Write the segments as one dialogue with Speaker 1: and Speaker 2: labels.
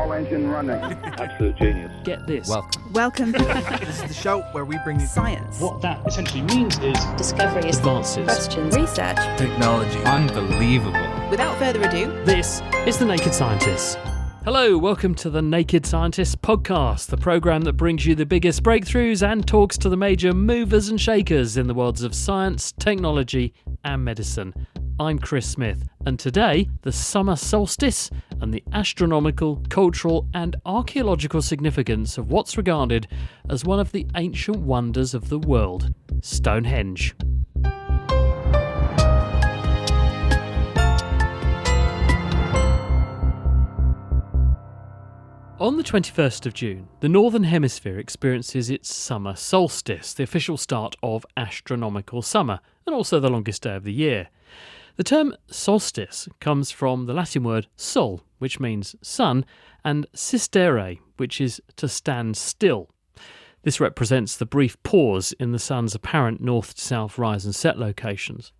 Speaker 1: All engine running.
Speaker 2: Absolute genius.
Speaker 3: Get this.
Speaker 4: Welcome.
Speaker 5: This is the show where we bring you
Speaker 4: Science.
Speaker 6: What that essentially means is
Speaker 7: discoveries,
Speaker 3: Advances.
Speaker 4: Questions. Research.
Speaker 5: technology.
Speaker 8: Unbelievable.
Speaker 4: Without further ado,
Speaker 3: This is The Naked Scientists. Hello, welcome to the Naked Scientists podcast, the programme that brings you the biggest breakthroughs and talks to the major movers and shakers in the worlds of science, technology and medicine. I'm Chris Smith, and today, the summer solstice and the astronomical, cultural and archaeological significance of what's regarded as one of the ancient wonders of the world, Stonehenge. On the 21st of June, the Northern Hemisphere experiences its summer solstice, the official start of astronomical summer, and also the longest day of the year. The term solstice comes from the Latin word sol, which means sun, and sistere, which is to stand still. This represents the brief pause in the sun's apparent north-to-south rise and set locations.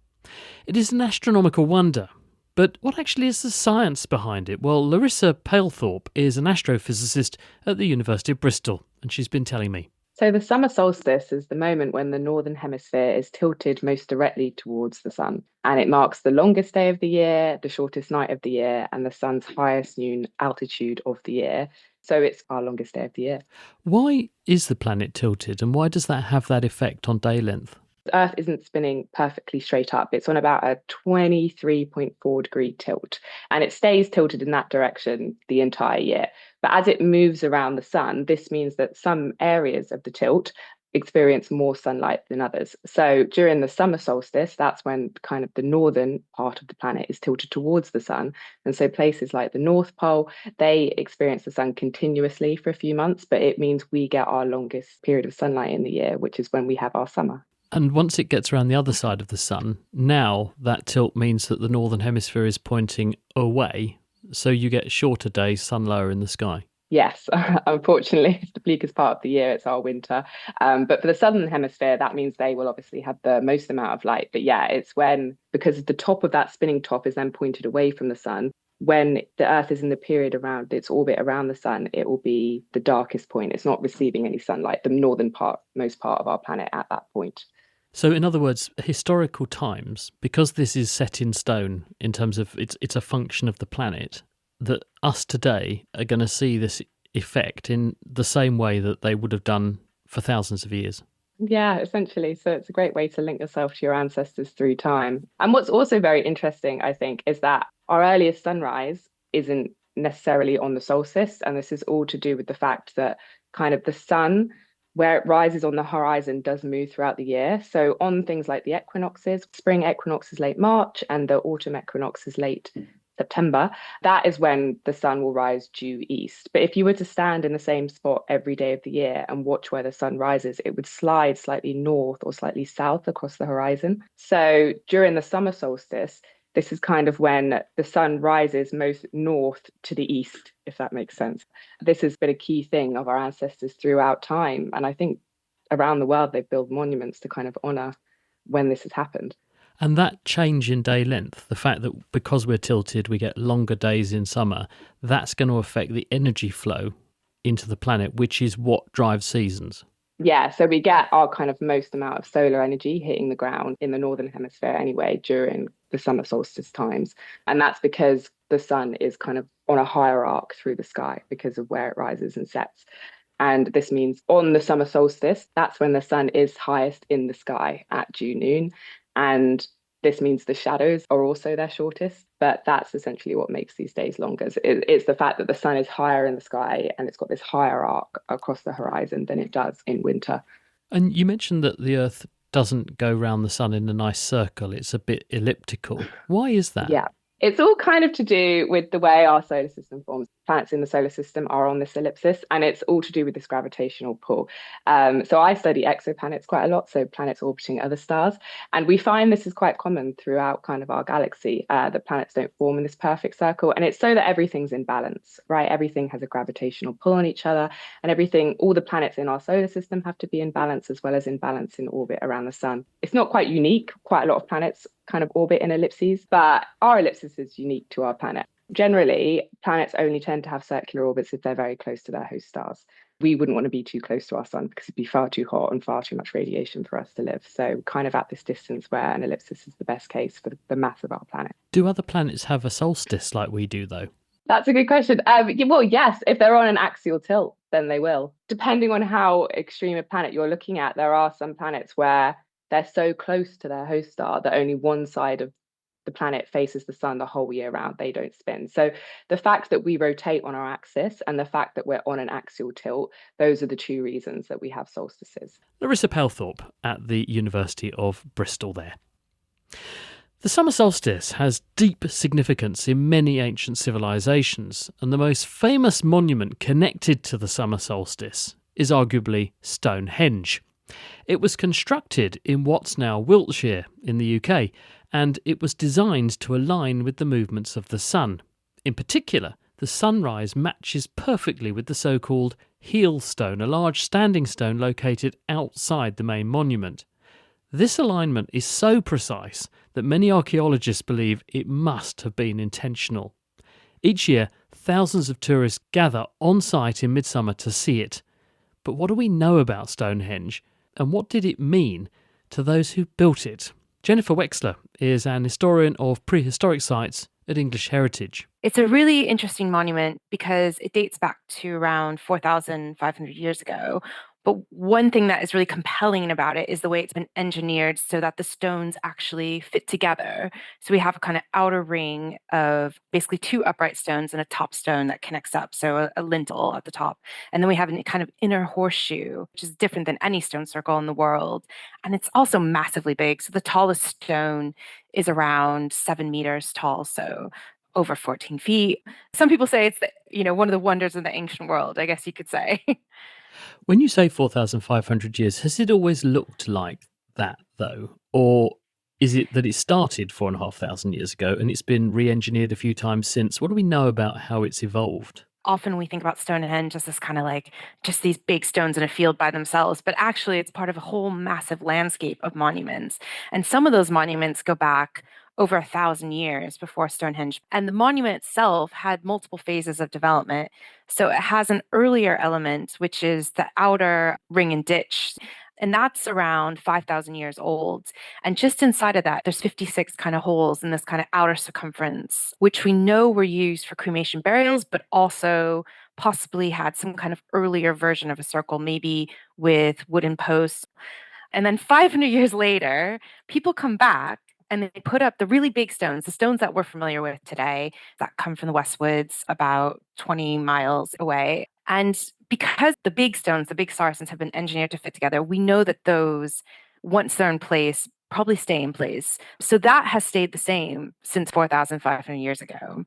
Speaker 3: It is an astronomical wonder. But what actually is the science behind it? Well, Larissa Palethorpe is an astrophysicist at the University of Bristol, and she's been telling me.
Speaker 9: So the summer solstice is the moment when the northern hemisphere is tilted most directly towards the sun. And it marks the longest day of the year, the shortest night of the year, and the sun's highest noon altitude of the year. So it's our longest day of the year.
Speaker 3: Why is the planet tilted, and why does that have that effect on day length?
Speaker 9: Earth isn't spinning perfectly straight up. It's on about a 23.4 degree tilt, and it stays tilted in that direction the entire year. But as it moves around the sun, this means that some areas of the tilt experience more sunlight than others. So during the summer solstice, that's when kind of the northern part of the planet is tilted towards the sun. And so places like the North Pole, they experience the sun continuously for a few months, but it means we get our longest period of sunlight in the year, which is when we have our summer.
Speaker 3: And once it gets around the other side of the sun, now that tilt means that the northern hemisphere is pointing away, so you get shorter days, sun lower in the sky.
Speaker 9: Yes, unfortunately, it's the bleakest part of the year. It's our winter. But for the southern hemisphere, that means they will obviously have the most amount of light. But yeah, it's when, because the top of that spinning top is then pointed away from the sun, when the Earth is in the period around its orbit around the sun, it will be the darkest point. It's not receiving any sunlight, the northern part, most part of our planet at that point.
Speaker 3: So in other words, historical times, because this is set in stone in terms of it's a function of the planet, that us today are going to see this effect in the same way that they would have done for thousands of years.
Speaker 9: Yeah, essentially. So it's a great way to link yourself to your ancestors through time. And what's also very interesting, I think, is that our earliest sunrise isn't necessarily on the solstice. And this is all to do with the fact that kind of the sun, where it rises on the horizon, does move throughout the year. So on things like the equinoxes, spring equinox is late March and the autumn equinox is late September, that is when the sun will rise due east. But if you were to stand in the same spot every day of the year and watch where the sun rises, it would slide slightly north or slightly south across the horizon. So during the summer solstice, this is kind of when the sun rises most north to the east, if that makes sense. This has been a key thing of our ancestors throughout time. And I think around the world, they've built monuments to kind of honour when this has happened.
Speaker 3: And that change in day length, the fact that because we're tilted, we get longer days in summer, that's going to affect the energy flow into the planet, which is what drives seasons.
Speaker 9: Yeah, so we get our kind of most amount of solar energy hitting the ground in the northern hemisphere anyway during the summer solstice times. And that's because the sun is kind of on a higher arc through the sky because of where it rises and sets. And this means on the summer solstice, that's when the sun is highest in the sky at due noon. And this means the shadows are also their shortest, but that's essentially what makes these days longer. It's the fact that the sun is higher in the sky and it's got this higher arc across the horizon than it does in winter.
Speaker 3: And you mentioned that the Earth doesn't go round the sun in a nice circle. It's a bit elliptical. Why is that?
Speaker 9: Yeah. It's all kind of to do with the way our solar system forms. Planets in the solar system are on this ellipsis, and it's all to do with this gravitational pull. So I study exoplanets quite a lot, so planets orbiting other stars. And we find this is quite common throughout kind of our galaxy, that planets don't form in this perfect circle. And it's so that everything's in balance, right? Everything has a gravitational pull on each other, and all the planets in our solar system have to be in balance as well as in balance in orbit around the sun. It's not quite unique. Quite a lot of planets kind of orbit in ellipses, but our ellipsis is unique to our planet. Generally, Planets only tend to have circular orbits if they're very close to their host stars. We wouldn't want to be too close to our sun because it'd be far too hot and far too much radiation for us to live. So kind of at this distance where an ellipsis is the best case for the mass of our planet.
Speaker 3: Do other planets have a solstice like we do, though?
Speaker 9: That's a good question. Well, yes, if they're on an axial tilt, then they will. Depending on how extreme a planet you're looking at, there are some planets where they're so close to their host star that only one side of the planet faces the sun the whole year round. They don't spin. So the fact that we rotate on our axis and the fact that we're on an axial tilt, those are the two reasons that we have solstices.
Speaker 3: Larissa Pelthorpe at the University of Bristol there. The summer solstice has deep significance in many ancient civilizations, and the most famous monument connected to the summer solstice is arguably Stonehenge. It was constructed in what's now Wiltshire in the UK, and it was designed to align with the movements of the sun. In particular, the sunrise matches perfectly with the so-called heel stone, a large standing stone located outside the main monument. This alignment is so precise that many archaeologists believe it must have been intentional. Each year, thousands of tourists gather on site in midsummer to see it. But what do we know about Stonehenge, and what did it mean to those who built it? Jennifer Wexler is an historian of prehistoric sites at English Heritage.
Speaker 1: It's a really interesting monument because it dates back to around 4,500 years ago. But one thing that is really compelling about it is the way it's been engineered so that the stones actually fit together. So we have a kind of outer ring of basically two upright stones and a top stone that connects up, so a lintel at the top. And then we have a kind of inner horseshoe, which is different than any stone circle in the world. And it's also massively big. So the tallest stone is around 7 meters tall, so over 14 feet. Some people say it's one of the wonders of the ancient world, I guess you could say.
Speaker 3: When you say 4,500 years, has it always looked like that, though? Or is it that it started 4,500 years ago and it's been re-engineered a few times since? What do we know about how it's evolved?
Speaker 1: Often we think about Stonehenge as this kind of like just these big stones in a field by themselves, but actually it's part of a whole massive landscape of monuments. And some of those monuments go back over 1,000 years before Stonehenge. And the monument itself had multiple phases of development. So it has an earlier element, which is the outer ring and ditch. And that's around 5,000 years old. And just inside of that, there's 56 kind of holes in this kind of outer circumference, which we know were used for cremation burials, but also possibly had some kind of earlier version of a circle, maybe with wooden posts. And then 500 years later, people come back and they put up the really big stones, the stones that we're familiar with today that come from the Westwoods about 20 miles away. And because the big stones, the big saracens have been engineered to fit together, we know that those, once they're in place, probably stay in place. So that has stayed the same since 4,500 years ago.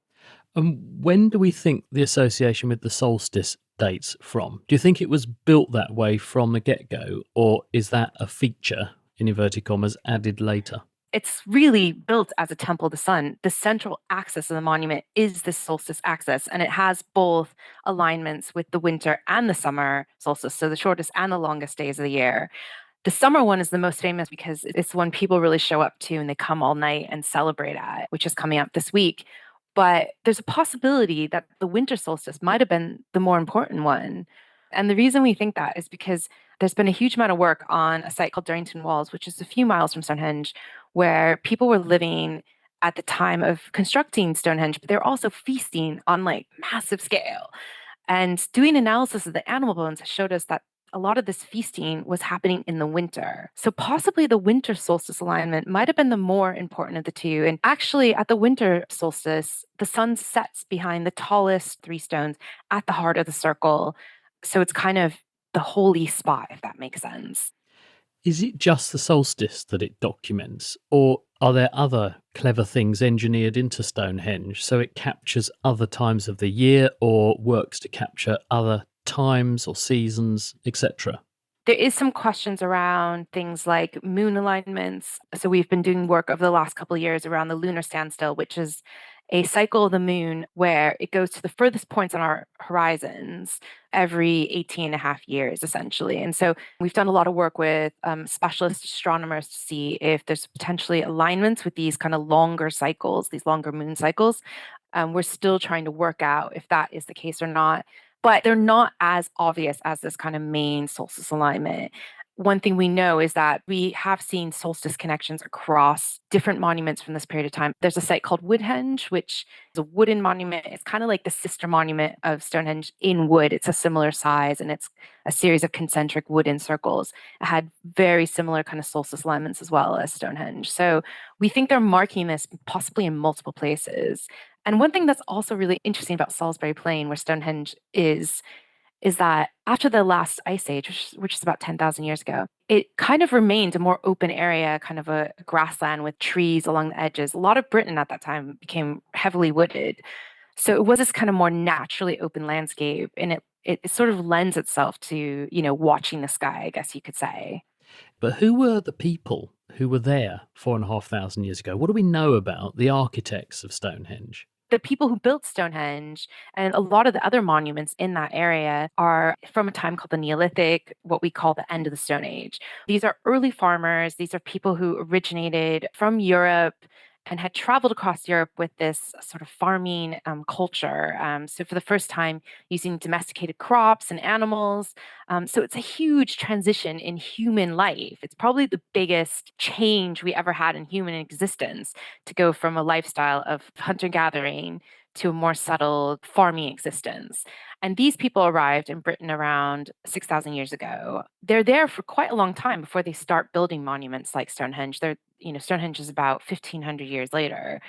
Speaker 3: And when do we think the association with the solstice dates from? Do you think it was built that way from the get-go, or is that a feature, in inverted commas, added later?
Speaker 1: It's really built as a temple of the sun. The central axis of the monument is the solstice axis, and it has both alignments with the winter and the summer solstice, so the shortest and the longest days of the year. The summer one is the most famous because it's one people really show up to and they come all night and celebrate at, which is coming up this week. But there's a possibility that the winter solstice might have been the more important one. And the reason we think that is because there's been a huge amount of work on a site called Durrington Walls, which is a few miles from Stonehenge, where people were living at the time of constructing Stonehenge, but they're also feasting on like massive scale. And doing analysis of the animal bones showed us that a lot of this feasting was happening in the winter. So possibly the winter solstice alignment might have been the more important of the two. And actually at the winter solstice, the sun sets behind the tallest three stones at the heart of the circle. So it's kind of the holy spot, if that makes sense.
Speaker 3: Is it just the solstice that it documents, or are there other clever things engineered into Stonehenge so it captures other times of the year or works to capture other times or seasons, etc.?
Speaker 1: There is some questions around things like moon alignments. So we've been doing work over the last couple of years around the lunar standstill, which is a cycle of the moon where it goes to the furthest points on our horizons every 18 and a half years, essentially. And so we've done a lot of work with specialist astronomers to see if there's potentially alignments with these kind of longer cycles, these longer moon cycles. We're still trying to work out if that is the case or not, but they're not as obvious as this kind of main solstice alignment. One thing we know is that we have seen solstice connections across different monuments from this period of time. There's a site called Woodhenge, which is a wooden monument. It's kind of like the sister monument of Stonehenge in wood. It's a similar size and it's a series of concentric wooden circles. It had very similar kind of solstice alignments as well as Stonehenge. So we think they're marking this possibly in multiple places. And one thing that's also really interesting about Salisbury Plain, where Stonehenge is that after the last ice age, which is about 10,000 years ago, it kind of remained a more open area, kind of a grassland with trees along the edges. A lot of Britain at that time became heavily wooded. So it was this kind of more naturally open landscape, and it sort of lends itself to, watching the sky, I guess you could say.
Speaker 3: But who were the people who were there 4,500 years ago? What do we know about the architects of Stonehenge?
Speaker 1: The people who built Stonehenge and a lot of the other monuments in that area are from a time called the Neolithic, what we call the end of the Stone Age. These are early farmers. These are people who originated from Europe and had traveled across Europe with this sort of farming culture. So, for the first time, using domesticated crops and animals. So, it's a huge transition in human life. It's probably the biggest change we ever had in human existence to go from a lifestyle of hunter gathering to a more settled farming existence. And these people arrived in Britain around 6,000 years ago. They're there for quite a long time before they start building monuments like Stonehenge. Stonehenge is about 1,500 years later.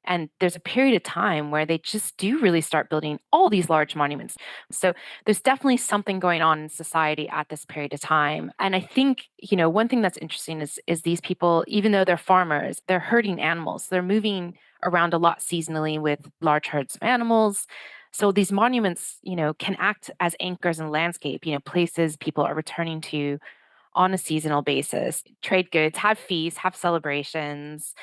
Speaker 1: And there's a period of time where they just do really start building all these large monuments. So there's definitely something going on in society at this period of time. And I think, one thing that's interesting is these people, even though they're farmers, they're herding animals. They're moving around a lot seasonally with large herds of animals. So these monuments, can act as anchors in landscape, places people are returning to on a seasonal basis, trade goods, have feasts, have celebrations,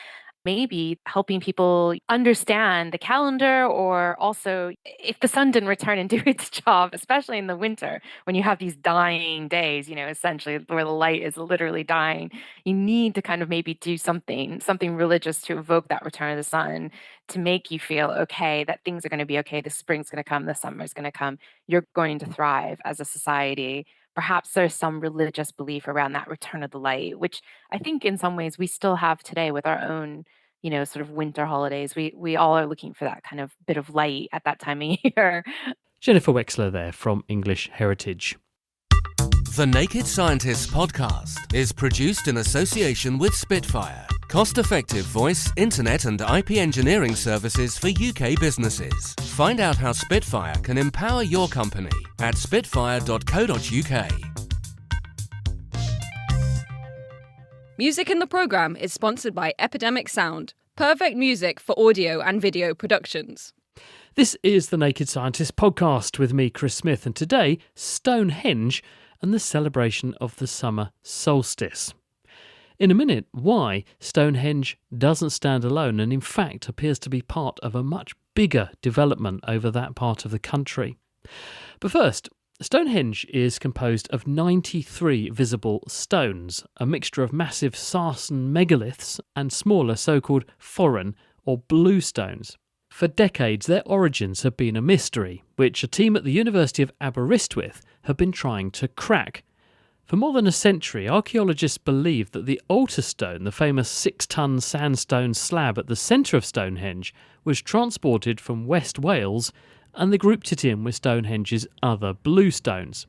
Speaker 1: maybe helping people understand the calendar, or also if the sun didn't return and do its job, especially in the winter when you have these dying days, essentially where the light is literally dying, you need to kind of maybe do something religious to evoke that return of the sun to make you feel okay, that things are going to be okay. The spring's going to come, the summer's going to come. You're going to thrive as a society. Perhaps there's some religious belief around that return of the light, which I think in some ways we still have today with our own, sort of winter holidays. We all are looking for that kind of bit of light at that time of year.
Speaker 3: Jennifer Wexler there from English Heritage.
Speaker 2: The Naked Scientists podcast is produced in association with Spitfire, cost-effective voice, internet and IP engineering services for UK businesses. Find out how Spitfire can empower your company at spitfire.co.uk.
Speaker 6: Music in the programme is sponsored by Epidemic Sound, perfect music for audio and video productions.
Speaker 3: This is the Naked Scientist podcast with me, Chris Smith, and today, Stonehenge and the celebration of the summer solstice. In a minute, why Stonehenge doesn't stand alone and in fact appears to be part of a much bigger development over that part of the country. But first, Stonehenge is composed of 93 visible stones, a mixture of massive Sarsen megaliths and smaller so-called foreign or blue stones. For decades, their origins have been a mystery, which a team at the University of Aberystwyth have been trying to crack. For more than a century, archaeologists believe that the altar stone, the famous 6-ton sandstone slab at the centre of Stonehenge, was transported from West Wales, and they grouped it in with Stonehenge's other blue stones.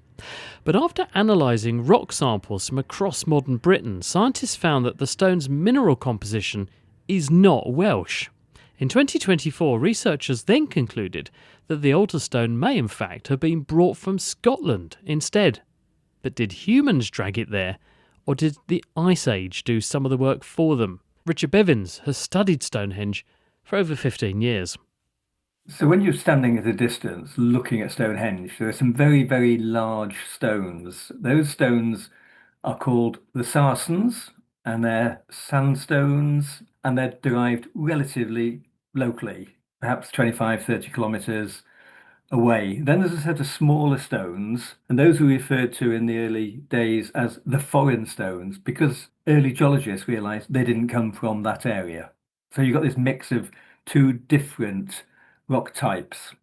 Speaker 3: But after analysing rock samples from across modern Britain, scientists found that the stone's mineral composition is not Welsh. In 2024, researchers then concluded that the altar stone may in fact have been brought from Scotland instead. But did humans drag it there, or did the Ice Age do some of the work for them? Richard Bevins has studied Stonehenge for over 15 years.
Speaker 7: So when you're standing at a distance looking at Stonehenge, there are some very, very large stones. Those stones are called the Sarsens, and they're sandstones, and they're derived relatively locally, perhaps 25, 30 kilometres away. Then there's a set of smaller stones, and those were referred to in the early days as the foreign stones, because early geologists realised they didn't come from that area. So you've got this mix of two different rock types.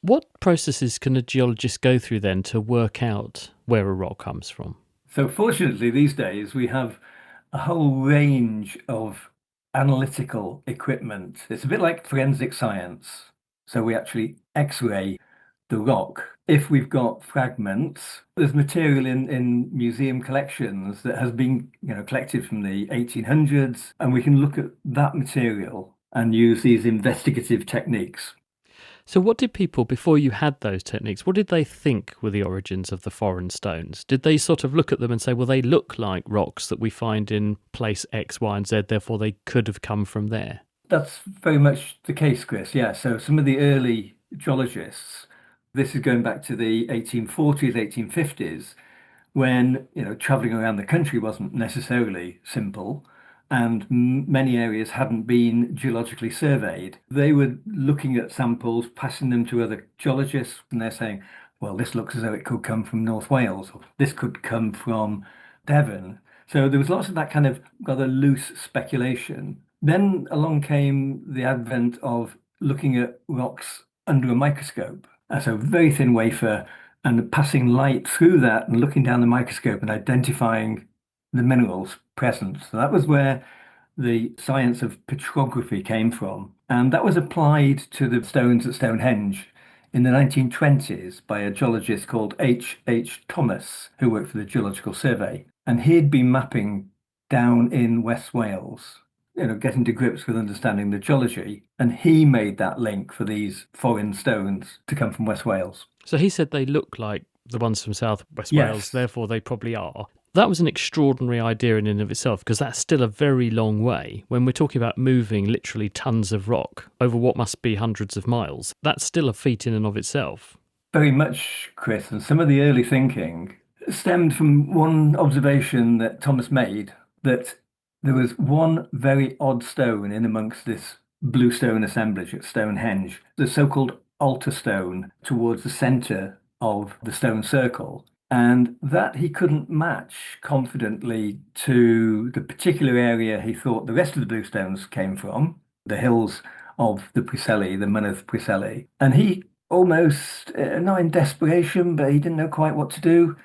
Speaker 3: What processes can a geologist go through then to work out where a rock comes from?
Speaker 7: So fortunately, these days we have a whole range of analytical equipment. It's a bit like forensic science. So we actually X-ray the rock. If we've got fragments, there's material in museum collections that has been, collected from the 1800s, and we can look at that material and use these investigative techniques.
Speaker 3: So what did people, before you had those techniques, what did they think were the origins of the foreign stones? Did they sort of look at them and say, well, they look like rocks that we find in place X, Y, and Z, therefore they could have come from there?
Speaker 7: That's very much the case, Chris. Yeah. So some of the early geologists, this is going back to the 1840s, 1850s, when, traveling around the country wasn't necessarily simple and many areas hadn't been geologically surveyed. They were looking at samples, passing them to other geologists, and they're saying, well, this looks as though it could come from North Wales, or this could come from Devon. So there was lots of that kind of rather loose speculation. Then along came the advent of looking at rocks under a microscope. So very thin wafer and passing light through that and looking down the microscope and identifying the minerals present. So that was where the science of petrography came from. And that was applied to the stones at Stonehenge in the 1920s by a geologist called H. Thomas, who worked for the Geological Survey. And he'd been mapping down in West Wales, getting to grips with understanding the geology. And he made that link for these foreign stones to come from West Wales.
Speaker 3: So he said they look like the ones from South West
Speaker 7: Yes.
Speaker 3: Wales, therefore they probably are. That was an extraordinary idea in and of itself, because that's still a very long way. When we're talking about moving literally tons of rock over what must be hundreds of miles, that's still a feat in and of itself.
Speaker 7: Very much, Chris. And some of the early thinking stemmed from one observation that Thomas made, that there was one very odd stone in amongst this blue stone assemblage at Stonehenge, the so-called altar stone towards the centre of the stone circle. And that he couldn't match confidently to the particular area he thought the rest of the blue stones came from, the hills of the Preseli, the Mynydd Preseli. And he almost, not in desperation, but he didn't know quite what to do.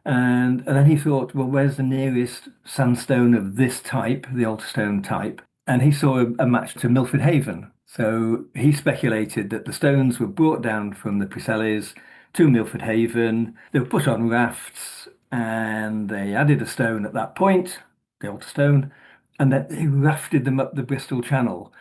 Speaker 7: And then he thought, well, where's the nearest sandstone of this type, the altar stone type? And he saw a match to Milford Haven. So he speculated that the stones were brought down from the Preselis to Milford Haven. They were put on rafts and they added a stone at that point, the altar stone, and then they rafted them up the Bristol Channel.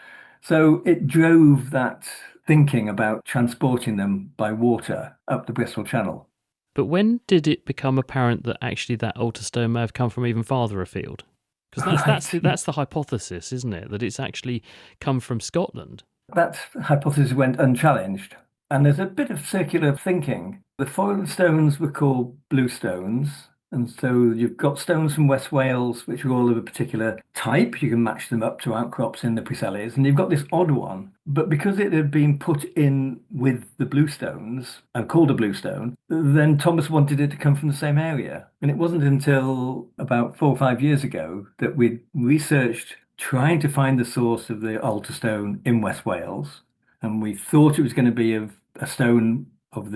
Speaker 7: So it drove that thinking about transporting them by water up the Bristol Channel.
Speaker 3: But when did it become apparent that actually that altar stone may have come from even farther afield? Because that's the hypothesis, isn't it? That it's actually come from Scotland.
Speaker 7: That hypothesis went unchallenged. And there's a bit of circular thinking. The foreign stones were called blue stones. And so you've got stones from West Wales, which are all of a particular type. You can match them up to outcrops in the Preselis. And you've got this odd one. But because it had been put in with the blue stones and called a blue stone, then Thomas wanted it to come from the same area. And it wasn't until about 4 or 5 years ago that we researched trying to find the source of the altar stone in West Wales. And we thought it was going to be a stone of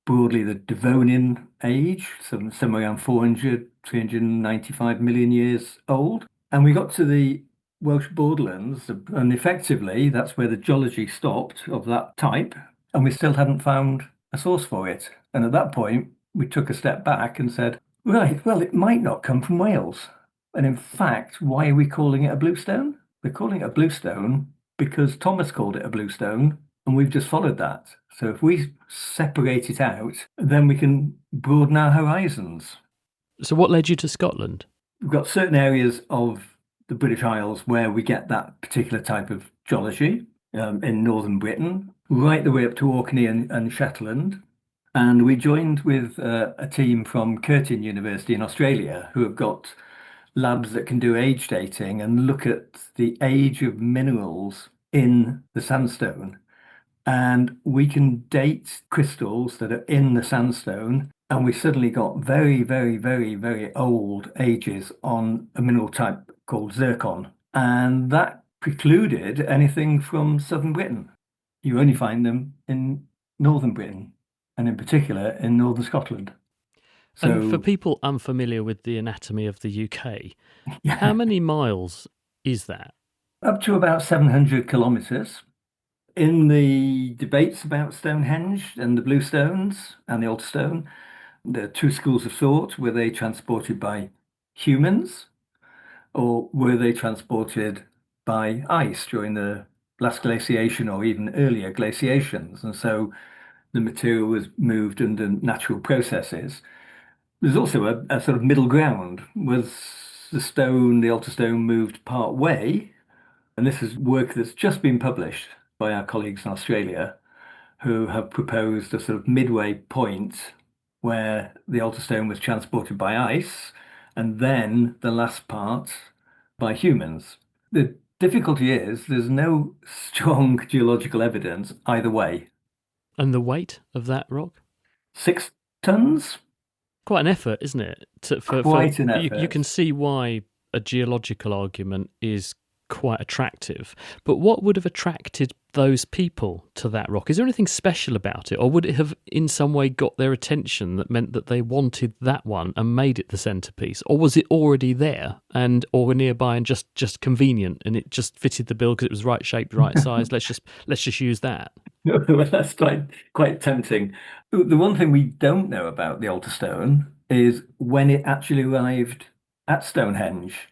Speaker 7: broadly the Devonian age, somewhere around 395 million years old. And we got to the Welsh borderlands, and effectively that's where the geology stopped of that type, and we still hadn't found a source for it. And at that point, we took a step back and said, right, well, it might not come from Wales. And in fact, why are we calling it a bluestone? We're calling it a bluestone because Thomas called it a bluestone, and we've just followed that. So if we separate it out, then we can broaden our horizons.
Speaker 3: So what led you to Scotland?
Speaker 7: We've got certain areas of the British Isles where we get that particular type of geology, in northern Britain, right the way up to Orkney and Shetland. And we joined with a team from Curtin University in Australia who have got labs that can do age dating and look at the age of minerals in the sandstone. And we can date crystals that are in the sandstone, and we suddenly got very, very, very, very old ages on a mineral type called zircon. And that precluded anything from southern Britain. You only find them in northern Britain, and in particular in northern Scotland.
Speaker 3: And for
Speaker 7: So,
Speaker 3: people unfamiliar with the anatomy of the UK, how
Speaker 7: yeah,
Speaker 3: many miles is that?
Speaker 7: up to about 700 kilometers. In the debates about Stonehenge and the Blue Stones and the Altar Stone, there are two schools of thought. Were they transported by humans or were they transported by ice during the last glaciation or even earlier glaciations? And so the material was moved under natural processes. There's also a sort of middle ground. Was the altar stone, moved part way? And this is work that's just been published by our colleagues in Australia, who have proposed a sort of midway point where the altar stone was transported by ice and then the last part by humans. The difficulty is there's no strong geological evidence either way.
Speaker 3: And the weight of that rock?
Speaker 7: 6 tons?
Speaker 3: Quite an effort, isn't it?
Speaker 7: Quite an
Speaker 3: You can
Speaker 7: effort.
Speaker 3: see why a geological argument is quite attractive. But what would have attracted those people to that rock? Is there anything special about it? Or would it have in some way got their attention that meant that they wanted that one and made it the centerpiece? Or was it already there and or nearby and just convenient and it just fitted the bill because it was right shaped, right size? Let's just use that.
Speaker 7: Well, that's quite tempting. The one thing we don't know about the altar stone is when it actually arrived at Stonehenge.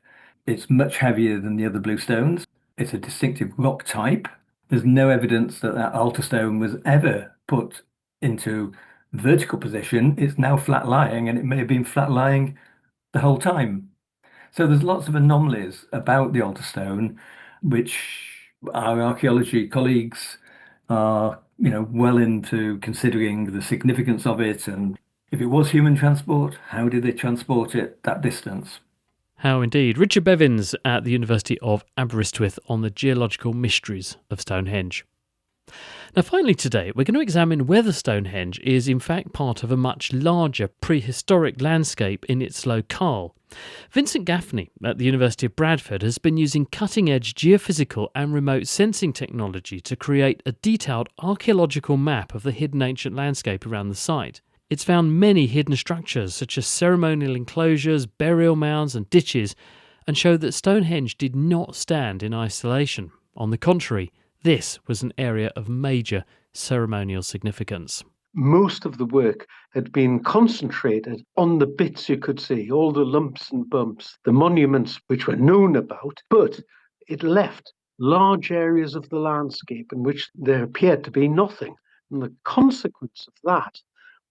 Speaker 7: It's much heavier than the other blue stones. It's a distinctive rock type. There's no evidence that that altar stone was ever put into vertical position. It's now flat lying, and it may have been flat lying the whole time. So there's lots of anomalies about the altar stone, which our archaeology colleagues are, well into considering the significance of it. And if it was human transport, how did they transport it that distance?
Speaker 3: How indeed. Richard Bevins at the University of Aberystwyth on the geological mysteries of Stonehenge. Now, finally today, we're going to examine whether Stonehenge is in fact part of a much larger prehistoric landscape in its locale. Vincent Gaffney at the University of Bradford has been using cutting-edge geophysical and remote sensing technology to create a detailed archaeological map of the hidden ancient landscape around the site. It's found many hidden structures such as ceremonial enclosures, burial mounds and ditches, and showed that Stonehenge did not stand in isolation. On the contrary, this was an area of major ceremonial significance.
Speaker 8: Most of the work had been concentrated on the bits you could see, all the lumps and bumps, the monuments which were known about, but it left large areas of the landscape in which there appeared to be nothing. And the consequence of that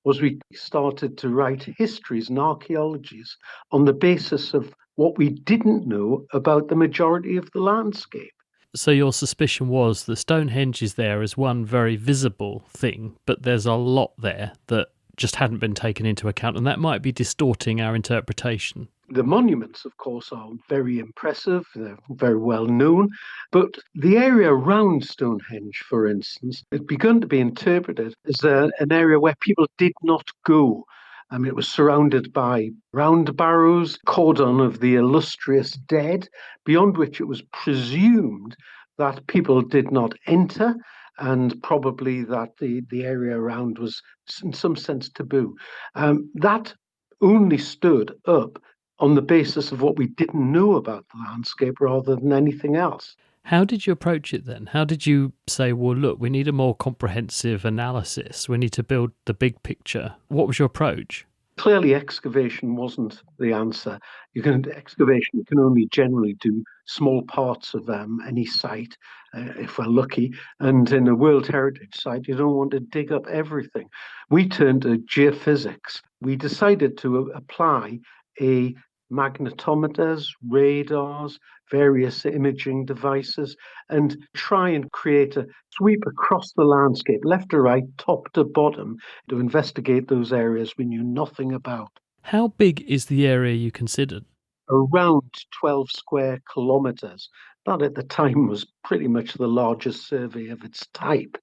Speaker 8: was we started to write histories and archaeologies on the basis of what we didn't know about the majority of the landscape.
Speaker 3: So your suspicion was that Stonehenge is there as one very visible thing, but there's a lot there that just hadn't been taken into account, and that might be distorting our interpretation.
Speaker 8: The monuments, of course, are very impressive. They're very well known. But the area around Stonehenge, for instance, had begun to be interpreted as an area where people did not go. It was surrounded by round barrows, cordon of the illustrious dead, beyond which it was presumed that people did not enter, and probably that the area around was in some sense taboo. That only stood up on the basis of what we didn't know about the landscape rather than anything else.
Speaker 3: How did you approach it then? How did you say, well, look, we need a more comprehensive analysis. We need to build the big picture. What was your approach?
Speaker 8: Clearly, excavation wasn't the answer. Excavation you can only generally do small parts of any site, if we're lucky. And in a World Heritage site, you don't want to dig up everything. We turned to geophysics. We decided to apply a magnetometers, radars, various imaging devices, and try and create a sweep across the landscape, left to right, top to bottom, to investigate those areas we knew nothing about.
Speaker 3: How big is the area you considered?
Speaker 8: Around 12 square kilometres. That at the time was pretty much the largest survey of its type.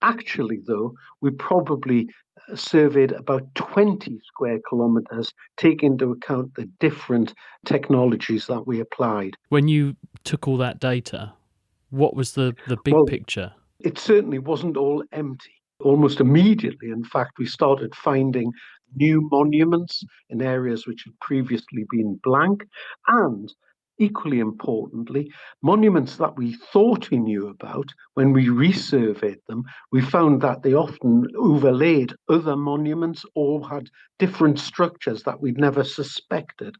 Speaker 8: Actually, though, we probably surveyed about 20 square kilometres, taking into account the different technologies that we applied.
Speaker 3: When you took all that data, what was the big picture?
Speaker 8: It certainly wasn't all empty. Almost immediately, in fact, we started finding new monuments in areas which had previously been blank, and equally importantly, monuments that we thought we knew about, when we resurveyed them, we found that they often overlaid other monuments or had different structures that we'd never suspected.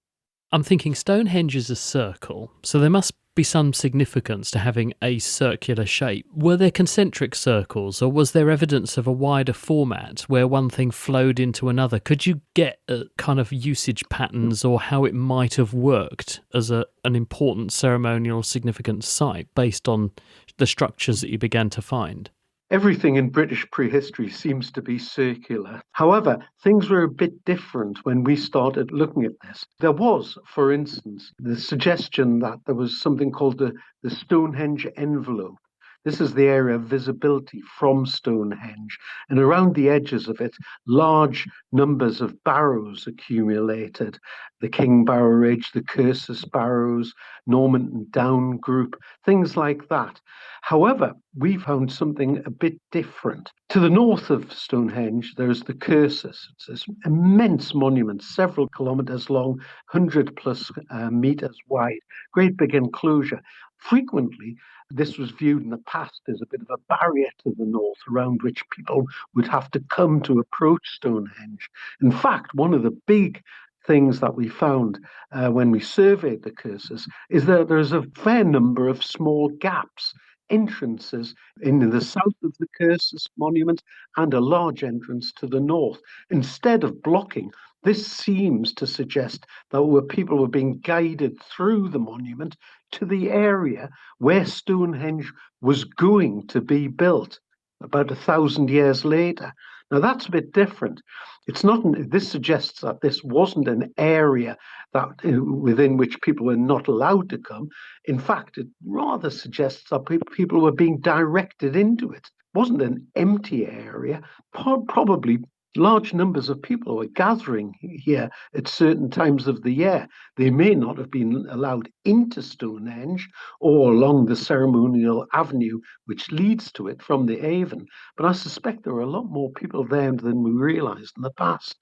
Speaker 3: I'm thinking Stonehenge is a circle, so there must be some significance to having a circular shape. Were there concentric circles, or was there evidence of a wider format where one thing flowed into another? Could you get a kind of usage patterns or how it might have worked as an important ceremonial significant site based on the structures that you began to find?
Speaker 8: Everything in British prehistory seems to be circular. However, things were a bit different when we started looking at this. There was, for instance, the suggestion that there was something called the Stonehenge envelope. This is the area of visibility from Stonehenge, and around the edges of it, large numbers of barrows accumulated. The King Barrow Ridge, the Cursus Barrows, Normanton Down Group, things like that. However, we found something a bit different. To the north of Stonehenge, there's the Cursus. It's this immense monument, several kilometres long, 100 plus metres wide, great big enclosure. Frequently, this was viewed in the past as a bit of a barrier to the north around which people would have to come to approach Stonehenge. In fact, one of the big things that we found when we surveyed the Cursus is that there's a fair number of small gaps, entrances in the south of the Cursus monument and a large entrance to the north. Instead of blocking, this seems to suggest that people were being guided through the monument to the area where Stonehenge was going to be built about 1,000 years later. Now that's a bit different. It's not. This suggests that this wasn't an area that within which people were not allowed to come. In fact, it rather suggests that people were being directed into it. It wasn't an empty area. Probably large numbers of people were gathering here at certain times of the year. They may not have been allowed into Stonehenge or along the ceremonial avenue which leads to it from the Avon, but I suspect there were a lot more people there than we realised in the past.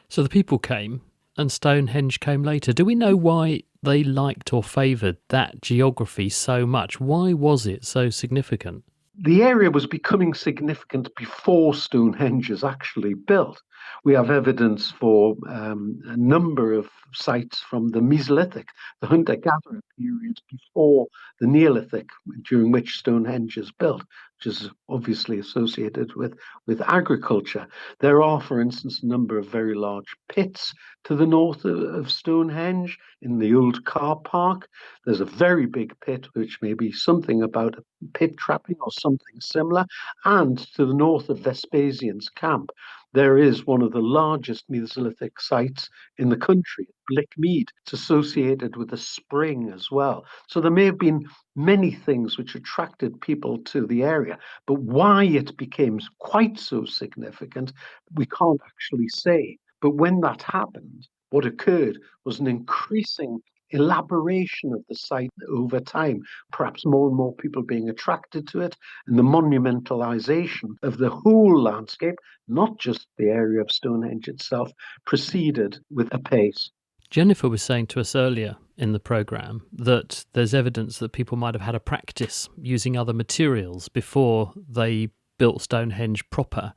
Speaker 3: So the people came and Stonehenge came later. Do we know why they liked or favoured that geography so much? Why was it so significant?
Speaker 8: The area was becoming significant before Stonehenge is actually built. We have evidence for a number of sites from the Mesolithic, the hunter-gatherer period before the Neolithic, during which Stonehenge is built, which is obviously associated with agriculture. There are, for instance, a number of very large pits to the north of Stonehenge in the old car park. There's a very big pit, which may be something about pit trapping or something similar. And to the north of Vespasian's camp, there is one of the largest Mesolithic sites in the country, Blickmead. It's associated with a spring as well. So there may have been many things which attracted people to the area, but why it became quite so significant, we can't actually say. But when that happened, what occurred was an increasing elaboration of the site over time, perhaps more and more people being attracted to it, and the monumentalization of the whole landscape, not just the area of Stonehenge itself, proceeded with a pace.
Speaker 3: Jennifer was saying to us earlier in the programme that there's evidence that people might have had a practice using other materials before they built Stonehenge proper.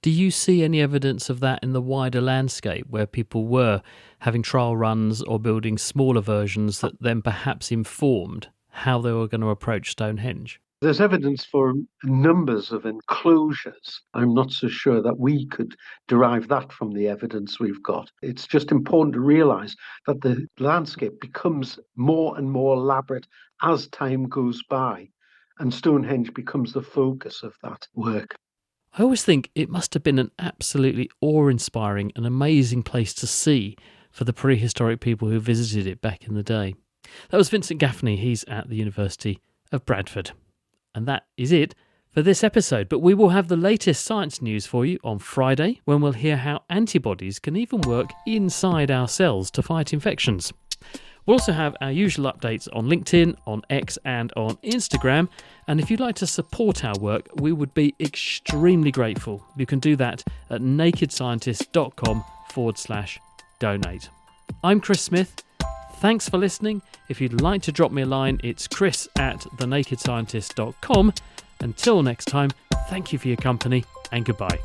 Speaker 3: Do you see any evidence of that in the wider landscape where people were having trial runs or building smaller versions that then perhaps informed how they were going to approach Stonehenge?
Speaker 8: There's evidence for numbers of enclosures. I'm not so sure that we could derive that from the evidence we've got. It's just important to realise that the landscape becomes more and more elaborate as time goes by, and Stonehenge becomes the focus of that work.
Speaker 3: I always think it must have been an absolutely awe-inspiring and amazing place to see for the prehistoric people who visited it back in the day. That was Vincent Gaffney. He's at the University of Bradford. And that is it for this episode. But we will have the latest science news for you on Friday, when we'll hear how antibodies can even work inside our cells to fight infections. We'll also have our usual updates on LinkedIn, on X and on Instagram. And if you'd like to support our work, we would be extremely grateful. You can do that at nakedscientist.com/donate. I'm Chris Smith. Thanks for listening. If you'd like to drop me a line, it's chris@thenakedscientist.com. Until next time, thank you for your company and goodbye.